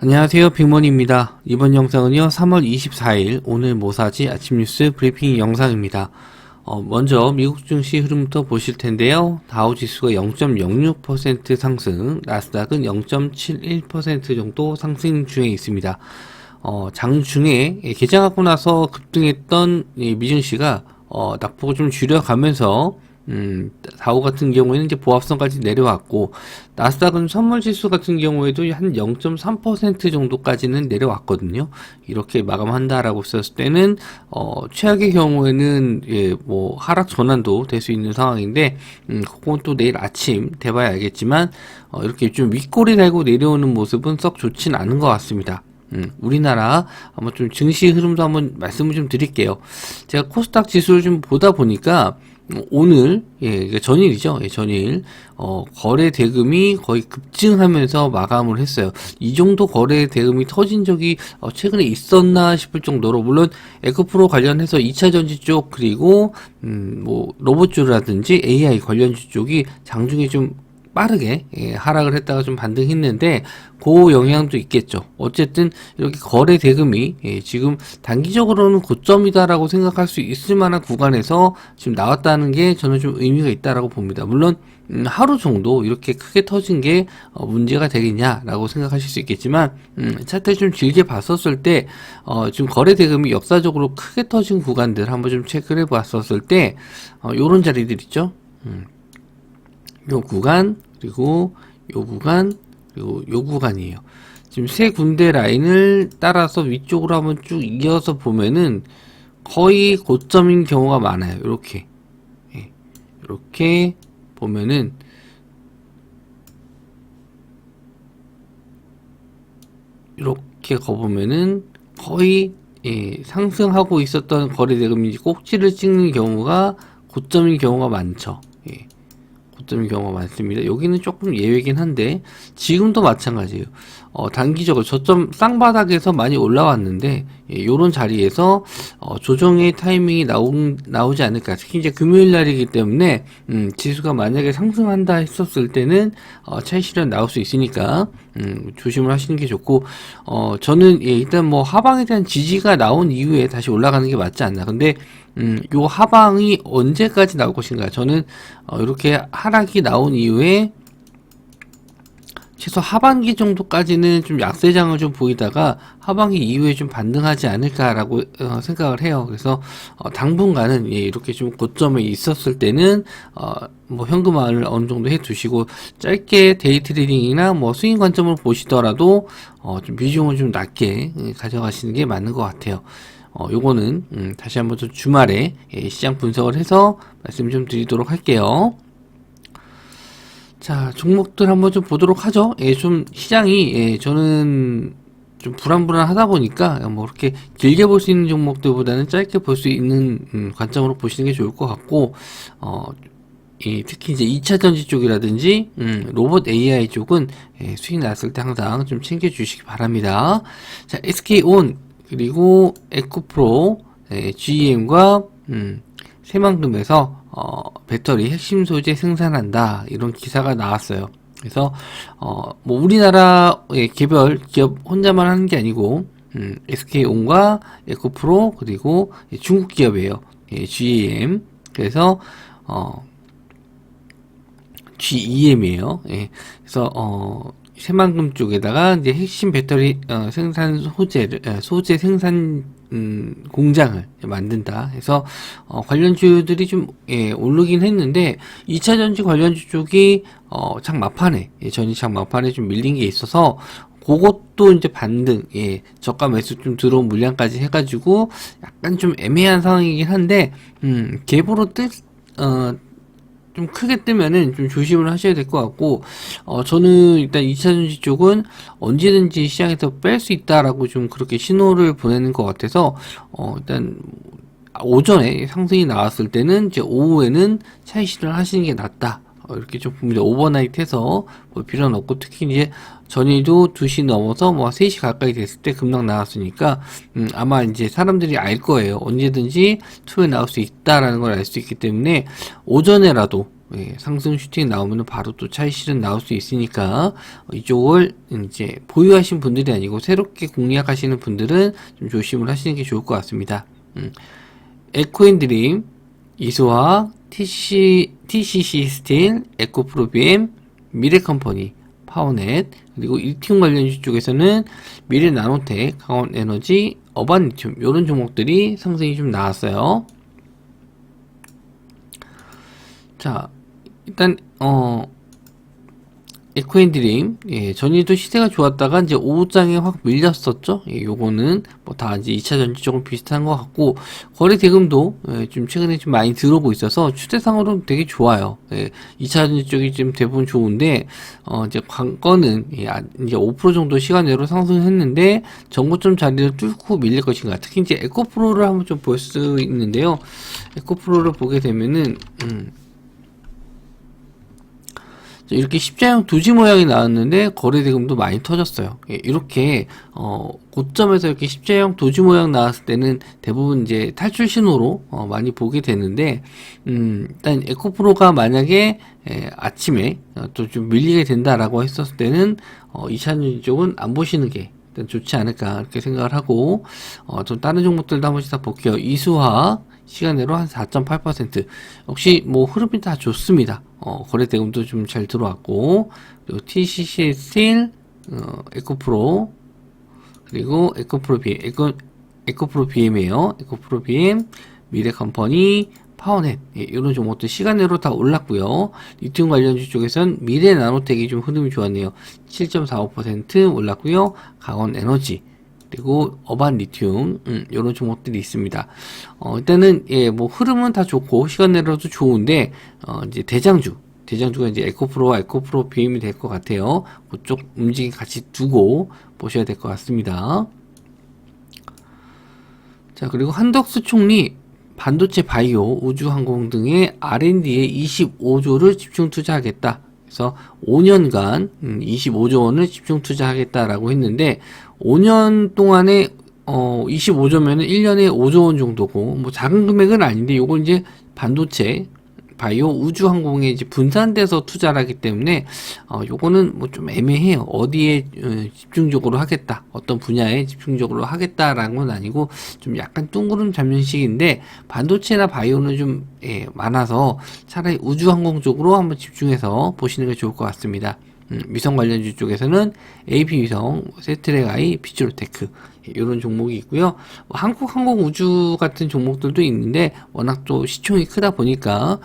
안녕하세요, 빅몬입니다. 이번 영상은요 3월 24일 오늘 뭐사지 아침 뉴스 브리핑 영상입니다. 먼저 미국 증시 흐름부터 보실 텐데요. 다우지수가 0.06% 상승, 나스닥은 0.71% 정도 상승 중에 있습니다. 장중에 개장하고 나서 급등했던 미증시가 낙폭을 좀 줄여가면서 다우 같은 경우에는 이제 보합선까지 내려왔고, 나스닥은 선물지수 같은 경우에도 한 0.3% 정도까지는 내려왔거든요. 이렇게 마감한다라고 썼을 때는, 최악의 경우에는, 하락 전환도 될 수 있는 상황인데, 그건 또 내일 아침 돼봐야 알겠지만, 이렇게 좀 윗꼬리 달고 내려오는 모습은 썩 좋진 않은 것 같습니다. 우리나라 한번 좀 증시 흐름도 한번 말씀을 좀 드릴게요. 제가 코스닥 지수를 좀 보다 보니까, 오늘 전일이죠. 전일 거래 대금이 거의 급증하면서 마감을 했어요. 이 정도 거래 대금이 터진 적이 최근에 있었나 싶을 정도로, 물론 에코프로 관련해서 2차 전지 쪽, 그리고 로봇주라든지 AI 관련주 쪽이 장중에 좀 빠르게 하락을 했다가 좀 반등했는데, 그 영향도 있겠죠. 어쨌든 이렇게 거래 대금이 지금 단기적으로는 고점이다라고 생각할 수 있을 만한 구간에서 지금 나왔다는 게 저는 좀 의미가 있다라고 봅니다. 물론 하루 정도 이렇게 크게 터진 게 문제가 되겠냐라고 생각하실 수 있겠지만, 차트를 좀 길게 봤었을 때 지금 거래 대금이 역사적으로 크게 터진 구간들 한번 좀 체크를 해봤었을 때 요런 자리들 있죠. 요 구간, 그리고 요 구간, 그리고 요 구간이에요. 지금 세 군데 라인을 따라서 위쪽으로 한번 쭉 이어서 보면은 거의 고점인 경우가 많아요. 이렇게 이렇게 보면은 이렇게 가보면은 거의 상승하고 있었던 거래대금이 꼭지를 찍는 경우가 고점인 경우가 많죠. 고점인 경우가 많습니다. 여기는 조금 예외긴 한데 지금도 마찬가지예요. 단기적으로 저점 쌍바닥에서 많이 올라왔는데, 요런 자리에서 조정의 타이밍이 나오지 않을까. 특히 이제 금요일 날이기 때문에 지수가 만약에 상승한다 했었을 때는 차익 실현 나올 수 있으니까 조심을 하시는 게 좋고, 저는 일단 뭐 하방에 대한 지지가 나온 이후에 다시 올라가는 게 맞지 않나. 근데 요 하방이 언제까지 나올 것인가. 저는 이렇게 하락이 나온 이후에 최소 하반기 정도까지는 좀 약세장을 좀 보이다가 하반기 이후에 좀 반등하지 않을까라고 생각을 해요. 그래서 당분간은 이렇게 좀 고점에 있었을 때는 현금화를 어느 정도 해 두시고, 짧게 데이 트레이딩이나 스윙 관점으로 보시더라도 좀 비중을 좀 낮게 가져가시는 게 맞는 것 같아요. 요거는 다시 한번 좀 주말에 시장 분석을 해서 말씀 좀 드리도록 할게요. 자, 종목들 한번 좀 보도록 하죠. 좀 시장이 저는 좀 불안불안하다 보니까 그렇게 길게 볼 수 있는 종목들보다는 짧게 볼 수 있는 관점으로 보시는 게 좋을 것 같고, 특히 이제 2차 전지 쪽이라든지 로봇 AI 쪽은 수익 났을 때 항상 좀 챙겨 주시기 바랍니다. 자, SK온, 그리고 에코프로, GEM과 새만금에서 배터리 핵심 소재 생산한다, 이런 기사가 나왔어요. 그래서 우리나라 개별 기업 혼자만 하는 게 아니고 SK온과 에코프로, 그리고 중국 기업이에요. GEM. 그래서 GEM이에요. 그래서 새만금 쪽에다가 이제 핵심 배터리 생산 소재 생산 공장을 만든다 해서 관련주들이 좀 오르긴 했는데, 2차 전지 관련주 쪽이 장 막판에 전이장 막판에 좀 밀린 게 있어서 그것도 이제 반등, 저가 매수 좀 들어온 물량까지 해가지고 약간 좀 애매한 상황이긴 한데, 갭으로 좀 크게 뜨면은 좀 조심을 하셔야 될 것 같고, 저는 일단 2차 전지 쪽은 언제든지 시장에서 뺄 수 있다라고 좀 그렇게 신호를 보내는 것 같아서, 일단 오전에 상승이 나왔을 때는 이제 오후에는 차익 실현을 하시는 게 낫다, 이렇게 좀 봅니다. 오버나이트 해서 볼 필요는 없고, 특히 이제 전일도 2시 넘어서 3시 가까이 됐을 때 급락 나왔으니까, 아마 이제 사람들이 알 거예요. 언제든지 투에 나올 수 있다라는 걸 알 수 있기 때문에, 오전에라도 상승 슈팅 나오면 바로 또 차익 실현 나올 수 있으니까 이쪽을 이제 보유하신 분들이 아니고 새롭게 공략하시는 분들은 좀 조심을 하시는 게 좋을 것 같습니다. 에코인드림, 이소화, TCC 스틸, 에코프로비엠, 미래컴퍼니, 파워넷, 그리고 리튬 관련주 쪽에서는 미래나노텍, 강원에너지, 어반리튬 이런 종목들이 상승이 좀 나왔어요. 자, 일단 에코인드림, 전일도 시세가 좋았다가 이제 오후장에 확 밀렸었죠. 요거는 뭐 다 이제 2차 전지 조금 비슷한 것 같고, 거래 대금도 좀 최근에 좀 많이 들어오고 있어서 추세상으로는 되게 좋아요. 2차 전지 쪽이 지금 대부분 좋은데, 이제 관건은 이제 5% 정도 시간 내로 상승했는데 정고점 자리를 뚫고 밀릴 것인가. 특히 이제 에코프로를 한번 좀 볼 수 있는데요. 에코프로를 보게 되면은 이렇게 십자형 도지 모양이 나왔는데 거래 대금도 많이 터졌어요. 이렇게 고점에서 이렇게 십자형 도지 모양 나왔을 때는 대부분 이제 탈출 신호로 많이 보게 되는데, 일단 에코프로가 만약에 아침에 또 좀 밀리게 된다라고 했었을 때는 2차전지 쪽은 안 보시는 게 일단 좋지 않을까 이렇게 생각을 하고, 좀 다른 종목들도 한 번씩 다 볼게요. 이수화 시간으로 한 4.8%. 역시 뭐 흐름이 다 좋습니다. 거래 대금도 좀 잘 들어왔고, 그리고 TCC 스틸, 에코프로, 그리고 에코프로 BM이에요. 에코프로 BM, 미래컴퍼니, 파워넷, 이런 종목들 시간으로 다 올랐고요. 리튬 관련주 쪽에선 미래나노텍이 좀 흐름이 좋았네요. 7.45% 올랐고요. 강원에너지, 그리고 어반리튬, 이런 종목들이 있습니다. 일단은 뭐 흐름은 다 좋고 시간 내로도 좋은데 이제 대장주가 이제 에코프로와 에코프로 BM이 될 것 같아요. 그쪽 움직임 같이 두고 보셔야 될 것 같습니다. 자, 그리고 한덕수 총리 반도체, 바이오, 우주항공 등의 R&D에 25조를 집중 투자하겠다. 그래서 5년간 25조 원을 집중 투자하겠다라고 했는데, 5년 동안에 25조면은 1년에 5조 원 정도고, 뭐 작은 금액은 아닌데 요걸 이제 반도체, 바이오, 우주항공에 이제 분산돼서 투자를 하기 때문에 요거는 뭐 좀 애매해요. 어디에 집중적으로 하겠다, 어떤 분야에 집중적으로 하겠다라는 건 아니고 좀 약간 둥그름 잡념식인데, 반도체나 바이오는 좀 많아서 차라리 우주항공 쪽으로 한번 집중해서 보시는 게 좋을 것 같습니다. 위성 관련주 쪽에서는 AP위성, 세트랙I, 피츠로테크 이런 종목이 있고요. 한국항공우주 같은 종목들도 있는데 워낙 또 시총이 크다 보니까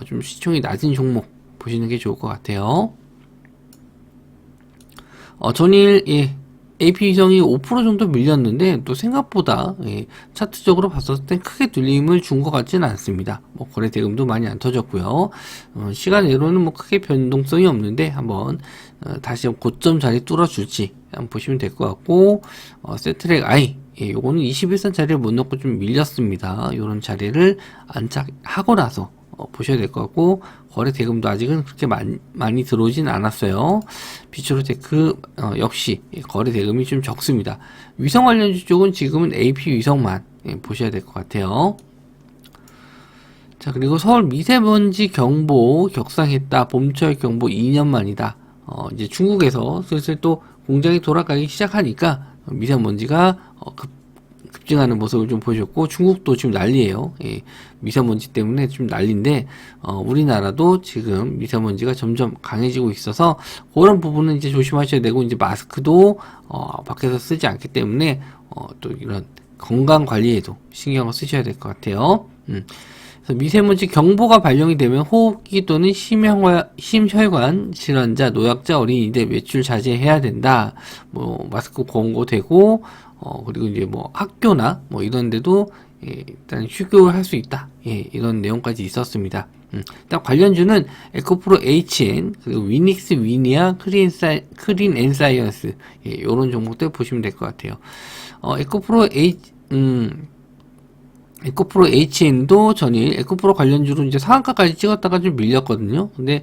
좀 시총이 낮은 종목 보시는 게 좋을 것 같아요. 전일 AP위성이 5% 정도 밀렸는데 또 생각보다 차트적으로 봤을 땐 크게 눌림을 준 것 같지는 않습니다. 뭐 거래 대금도 많이 안 터졌고요. 시간 외로는 뭐 크게 변동성이 없는데 한번 다시 고점 자리 뚫어줄지 한번 보시면 될 것 같고, 세트랙 I 요거는 21선 자리를 못 넣고 좀 밀렸습니다. 요런 자리를 안착하고 나서 보셔야 될 것 같고, 거래 대금도 아직은 그렇게 많이 들어오진 않았어요. 피츠로테크 역시 거래 대금이 좀 적습니다. 위성 관련주 쪽은 지금은 AP 위성만 보셔야 될 것 같아요. 자, 그리고 서울 미세먼지 경보 격상했다. 봄철 경보 2년 만이다. 이제 중국에서 슬슬 또 공장이 돌아가기 시작하니까 미세먼지가 급증하는 모습을 좀 보여줬고, 중국도 지금 난리예요. 미세먼지 때문에 좀 난리인데, 우리나라도 지금 미세먼지가 점점 강해지고 있어서 그런 부분은 이제 조심하셔야 되고, 이제 마스크도 밖에서 쓰지 않기 때문에 또 이런 건강 관리에도 신경을 쓰셔야 될 것 같아요. 그래서 미세먼지 경보가 발령이 되면 호흡기 또는 심혈관 질환자, 노약자, 어린이들 외출 자제해야 된다. 뭐 마스크 권고되고, 그리고 이제 뭐 학교나 뭐 이런 데도 일단 휴교를 할 수 있다. 이런 내용까지 있었습니다. 일단 관련주는 에코프로 HN, 그리고 위닉스 위니아, 크린 앤사이언스, 이런 종목들 보시면 될 것 같아요. 에코프로 HN도 전일 에코프로 관련주로 이제 상한가까지 찍었다가 좀 밀렸거든요. 근데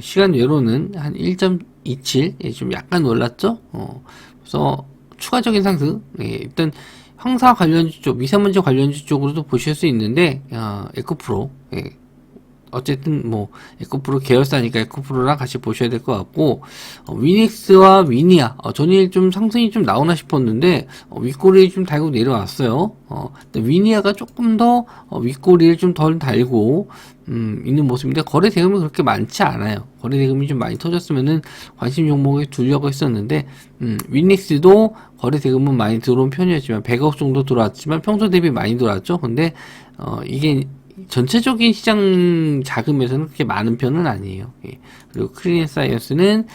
시간 외로는 한 1.27, 좀 약간 올랐죠. 그래서 추가적인 상승, 일단 황사 관련주 쪽, 미세먼지 관련주 쪽으로도 보실 수 있는데, 에코프로 어쨌든 뭐 에코프로 계열사니까 에코프로랑 같이 보셔야 될 것 같고, 위닉스와 위니아 전일 좀 상승이 좀 나오나 싶었는데 윗꼬리를 좀 달고 내려왔어요. 근데 위니아가 조금 더 윗꼬리를 좀 덜 달고 있는 모습인데 거래 대금이 그렇게 많지 않아요. 거래 대금이 좀 많이 터졌으면은 관심 종목에 두려고 했었는데 위닉스도 거래 대금은 많이 들어온 편이었지만 100억 정도 들어왔지만 평소 대비 많이 들어왔죠. 근데 이게 전체적인 시장 자금에서는 그렇게 많은 편은 아니에요. 예. 그리고 크리엔사이언스는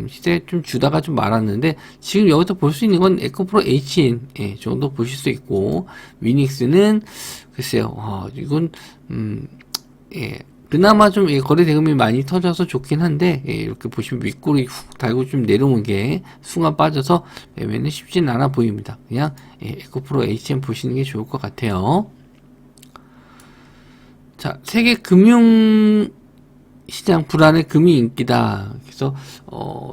시세 좀 주다가 좀 말았는데 지금 여기서 볼 수 있는 건 에코프로 HN 정도 보실 수 있고, 위닉스는 글쎄요, 이건 예. 그나마 좀 거래 대금이 많이 터져서 좋긴 한데, 이렇게 보시면 윗꼬리 훅 달고 좀 내려온 게 순간 빠져서 매매는 쉽진 않아 보입니다. 그냥 에코프로 HN 보시는 게 좋을 것 같아요. 자, 세계 금융 시장 불안의 금이 인기다. 그래서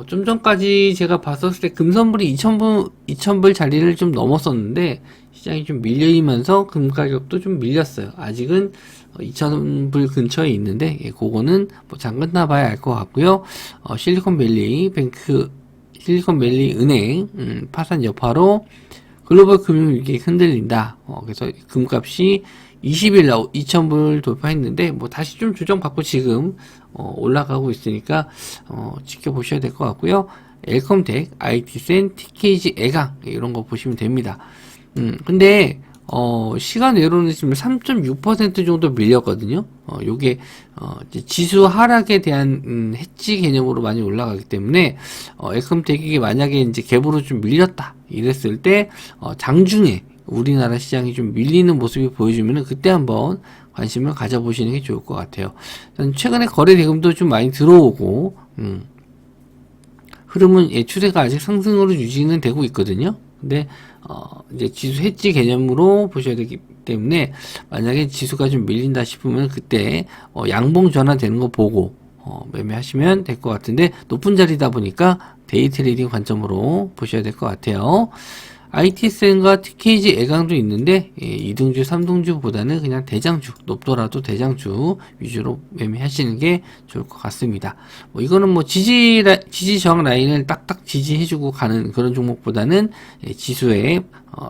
좀 전까지 제가 봤었을 때 금선불이 2,000불 자리를 좀 넘었었는데 시장이 좀 밀리면서 금 가격도 좀 밀렸어요. 아직은 2,000불 근처에 있는데 그거는 뭐 잠깐 나봐야 알 것 같고요. 실리콘밸리 은행 파산 여파로 글로벌 금융위기 흔들린다. 그래서 금값이 20일 날 2,000불 돌파했는데 뭐 다시 좀 조정받고 지금 올라가고 있으니까 지켜보셔야 될 것 같고요. 엘컴텍, IT센, TKG, 에강 이런 거 보시면 됩니다. 근데 시간 외로는 지금 3.6% 정도 밀렸거든요. 요게 이제 지수 하락에 대한 해지 개념으로 많이 올라가기 때문에 엘컴텍이 만약에 이제 갭으로 좀 밀렸다 이랬을 때 장중에 우리나라 시장이 좀 밀리는 모습이 보여주면은 그때 한번 관심을 가져보시는 게 좋을 것 같아요. 최근에 거래 대금도 좀 많이 들어오고 흐름은 추세가 아직 상승으로 유지는 되고 있거든요. 근데 이제 지수 해지 개념으로 보셔야 되기 때문에 만약에 지수가 좀 밀린다 싶으면 그때 양봉 전환되는 거 보고 매매하시면 될 것 같은데 높은 자리다 보니까 데이 트레이딩 관점으로 보셔야 될 것 같아요. IT센과 TKG 애강도 있는데 2등주, 3등주보다는 그냥 대장주, 높더라도 대장주 위주로 매매하시는 게 좋을 것 같습니다. 이거는 뭐 지지 저항 라인을 딱딱 지지해주고 가는 그런 종목보다는 지수의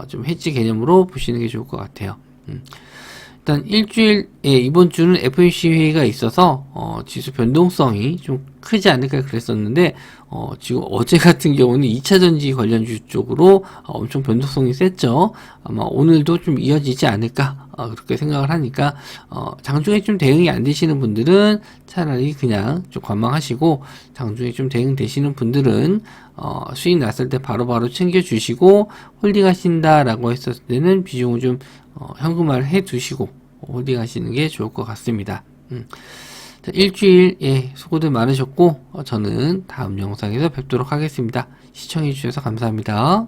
좀 해지 개념으로 보시는 게 좋을 것 같아요. 일단 이번 주는 FOMC 회의가 있어서 지수 변동성이 좀 크지 않을까 그랬었는데 지금 어제 같은 경우는 2차전지 관련주 쪽으로 엄청 변동성이 셌죠. 아마 오늘도 좀 이어지지 않을까 그렇게 생각을 하니까 장중에 좀 대응이 안 되시는 분들은 차라리 그냥 좀 관망하시고, 장중에 좀 대응 되시는 분들은 수익 났을 때 바로바로 챙겨주시고, 홀딩 하신다라고 했었을 때는 비중을 좀 현금화를 해 두시고 홀딩 하시는 게 좋을 것 같습니다. 자, 일주일 수고들 많으셨고 저는 다음 영상에서 뵙도록 하겠습니다. 시청해 주셔서 감사합니다.